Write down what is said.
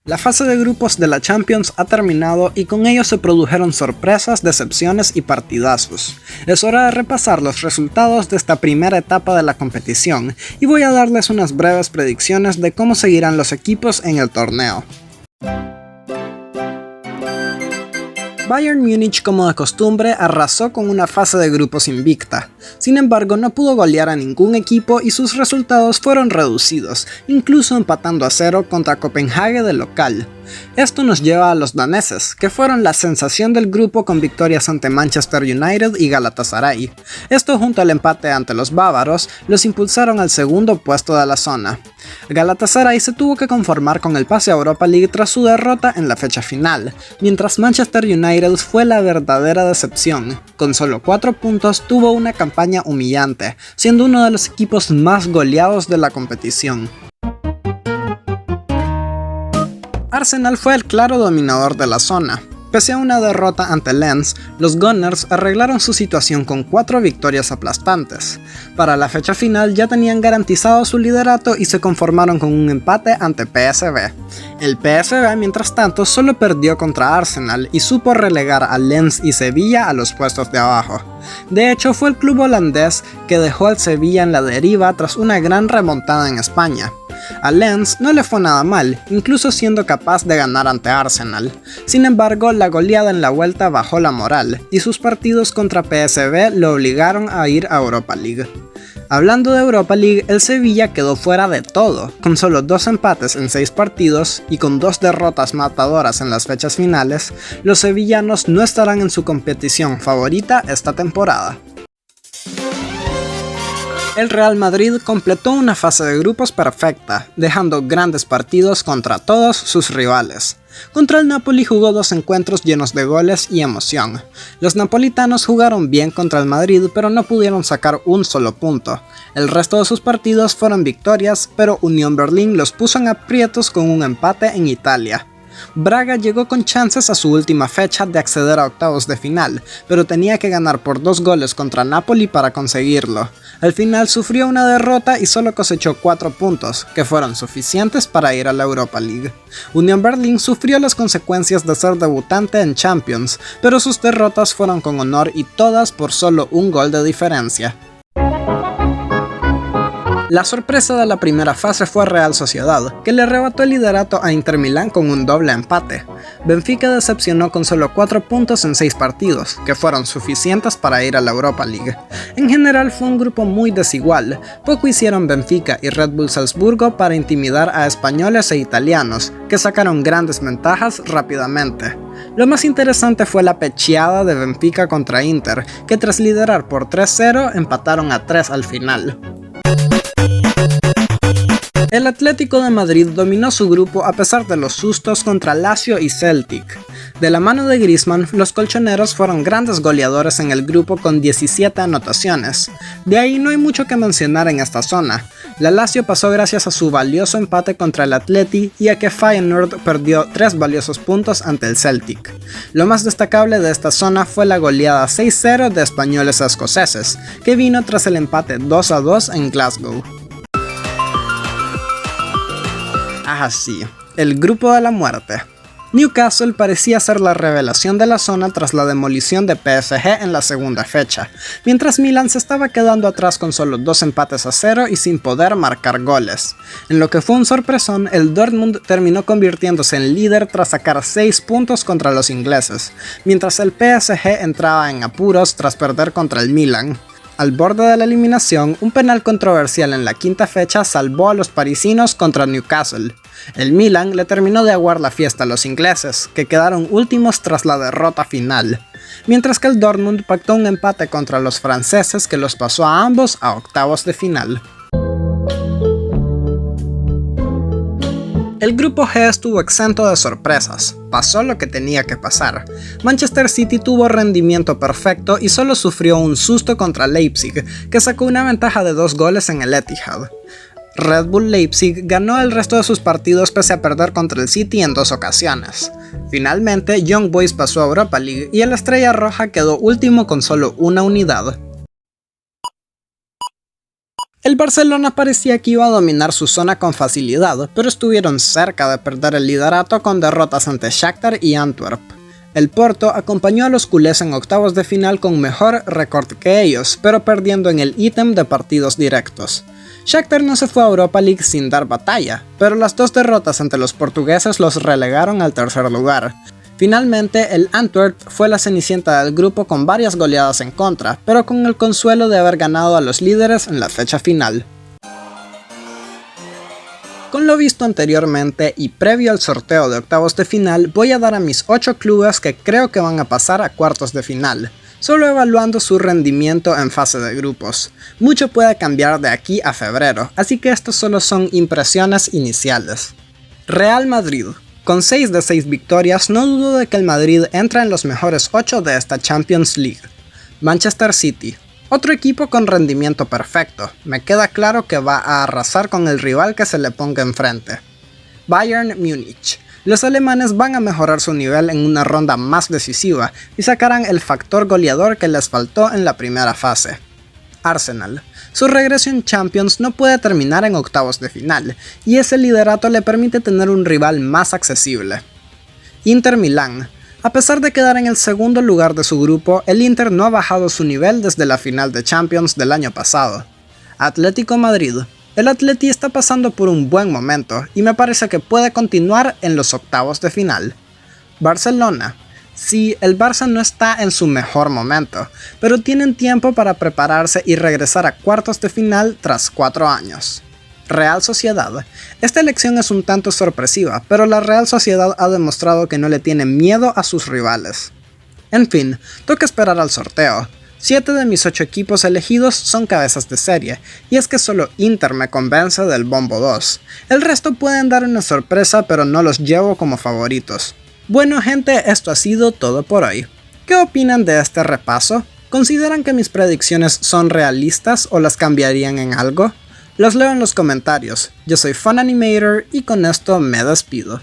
La fase de grupos de la Champions ha terminado y con ello se produjeron sorpresas, decepciones y partidazos. Es hora de repasar los resultados de esta primera etapa de la competición y voy a darles unas breves predicciones de cómo seguirán los equipos en el torneo. Bayern Múnich, como de costumbre, arrasó con una fase de grupos invicta. Sin embargo, no pudo golear a ningún equipo y sus resultados fueron reducidos, incluso empatando a 0 contra Copenhague de local. Esto nos lleva a los daneses, que fueron la sensación del grupo con victorias ante Manchester United y Galatasaray. Esto junto al empate ante los bávaros, los impulsaron al segundo puesto de la zona. Galatasaray se tuvo que conformar con el pase a Europa League tras su derrota en la fecha final, mientras Manchester United fue la verdadera decepción. Con solo 4 puntos tuvo una campaña humillante, siendo uno de los equipos más goleados de la competición. Arsenal fue el claro dominador de la zona. Pese a una derrota ante Lens, los Gunners arreglaron su situación con 4 victorias aplastantes. Para la fecha final ya tenían garantizado su liderato y se conformaron con un empate ante PSV. El PSV, mientras tanto, solo perdió contra Arsenal y supo relegar a Lens y Sevilla a los puestos de abajo. De hecho, fue el club holandés que dejó al Sevilla en la deriva tras una gran remontada en España. A Lens no le fue nada mal, incluso siendo capaz de ganar ante Arsenal. Sin embargo, la goleada en la vuelta bajó la moral, y sus partidos contra PSV lo obligaron a ir a Europa League. Hablando de Europa League, el Sevilla quedó fuera de todo, con solo 2 empates en 6 partidos y con 2 derrotas matadoras en las fechas finales. Los sevillanos no estarán en su competición favorita esta temporada. El Real Madrid completó una fase de grupos perfecta, dejando grandes partidos contra todos sus rivales. Contra el Napoli jugó 2 encuentros llenos de goles y emoción. Los napolitanos jugaron bien contra el Madrid, pero no pudieron sacar un solo punto. El resto de sus partidos fueron victorias, pero Unión Berlín los puso en aprietos con un empate en Italia. Braga llegó con chances a su última fecha de acceder a octavos de final, pero tenía que ganar por 2 goles contra Napoli para conseguirlo. Al final sufrió una derrota y solo cosechó 4 puntos, que fueron suficientes para ir a la Europa League. Unión Berlín sufrió las consecuencias de ser debutante en Champions, pero sus derrotas fueron con honor y todas por solo un gol de diferencia. La sorpresa de la primera fase fue Real Sociedad, que le arrebató el liderato a Inter Milán con un doble empate. Benfica decepcionó con solo 4 puntos en 6 partidos, que fueron suficientes para ir a la Europa League. En general fue un grupo muy desigual, poco hicieron Benfica y Red Bull Salzburgo para intimidar a españoles e italianos, que sacaron grandes ventajas rápidamente. Lo más interesante fue la pecheada de Benfica contra Inter, que tras liderar por 3-0 empataron a 3 al final. El Atlético de Madrid dominó su grupo a pesar de los sustos contra Lazio y Celtic. De la mano de Griezmann, los colchoneros fueron grandes goleadores en el grupo con 17 anotaciones. De ahí no hay mucho que mencionar en esta zona. La Lazio pasó gracias a su valioso empate contra el Atleti y a que Feyenoord perdió 3 valiosos puntos ante el Celtic. Lo más destacable de esta zona fue la goleada 6-0 de españoles a escoceses, que vino tras el empate 2-2 en Glasgow. Ah, sí, el grupo de la muerte. Newcastle parecía ser la revelación de la zona tras la demolición de PSG en la segunda fecha, mientras Milan se estaba quedando atrás con solo 2 empates a 0 y sin poder marcar goles. En lo que fue un sorpresón, el Dortmund terminó convirtiéndose en líder tras sacar 6 puntos contra los ingleses, mientras el PSG entraba en apuros tras perder contra el Milan. Al borde de la eliminación, un penal controversial en la quinta fecha salvó a los parisinos contra Newcastle. El Milan le terminó de aguar la fiesta a los ingleses, que quedaron últimos tras la derrota final, mientras que el Dortmund pactó un empate contra los franceses que los pasó a ambos a octavos de final. El grupo G estuvo exento de sorpresas, pasó lo que tenía que pasar. Manchester City tuvo rendimiento perfecto y solo sufrió un susto contra Leipzig, que sacó una ventaja de 2 goles en el Etihad. Red Bull Leipzig ganó el resto de sus partidos pese a perder contra el City en 2 ocasiones. Finalmente, Young Boys pasó a Europa League y el Estrella Roja quedó último con solo una unidad. El Barcelona parecía que iba a dominar su zona con facilidad, pero estuvieron cerca de perder el liderato con derrotas ante Shakhtar y Antwerp. El Porto acompañó a los culés en octavos de final con mejor récord que ellos, pero perdiendo en el ítem de partidos directos. Shakhtar no se fue a Europa League sin dar batalla, pero las dos derrotas ante los portugueses los relegaron al tercer lugar. Finalmente, el Antwerp fue la cenicienta del grupo con varias goleadas en contra, pero con el consuelo de haber ganado a los líderes en la fecha final. Con lo visto anteriormente y previo al sorteo de octavos de final, voy a dar a mis 8 clubes que creo que van a pasar a cuartos de final, solo evaluando su rendimiento en fase de grupos. Mucho puede cambiar de aquí a febrero, así que estos solo son impresiones iniciales. Real Madrid. Con 6 de 6 victorias, no dudo de que el Madrid entra en los mejores 8 de esta Champions League. Manchester City. Otro equipo con rendimiento perfecto, me queda claro que va a arrasar con el rival que se le ponga enfrente. Bayern Múnich. Los alemanes van a mejorar su nivel en una ronda más decisiva y sacarán el factor goleador que les faltó en la primera fase. Arsenal. Su regreso en Champions no puede terminar en octavos de final, y ese liderato le permite tener un rival más accesible. Inter Milán. A pesar de quedar en el segundo lugar de su grupo, el Inter no ha bajado su nivel desde la final de Champions del año pasado. Atlético Madrid. El Atleti está pasando por un buen momento, y me parece que puede continuar en los octavos de final. Barcelona. Sí, el Barça no está en su mejor momento, pero tienen tiempo para prepararse y regresar a cuartos de final tras 4 años. Real Sociedad. Esta elección es un tanto sorpresiva, pero la Real Sociedad ha demostrado que no le tiene miedo a sus rivales. En fin, toca esperar al sorteo. 7 de mis 8 equipos elegidos son cabezas de serie, y es que solo Inter me convence del Bombo 2. El resto pueden dar una sorpresa, pero no los llevo como favoritos. Bueno gente, esto ha sido todo por hoy. ¿Qué opinan de este repaso? ¿Consideran que mis predicciones son realistas o las cambiarían en algo? Los leo en los comentarios. Yo soy FunAnimator y con esto me despido.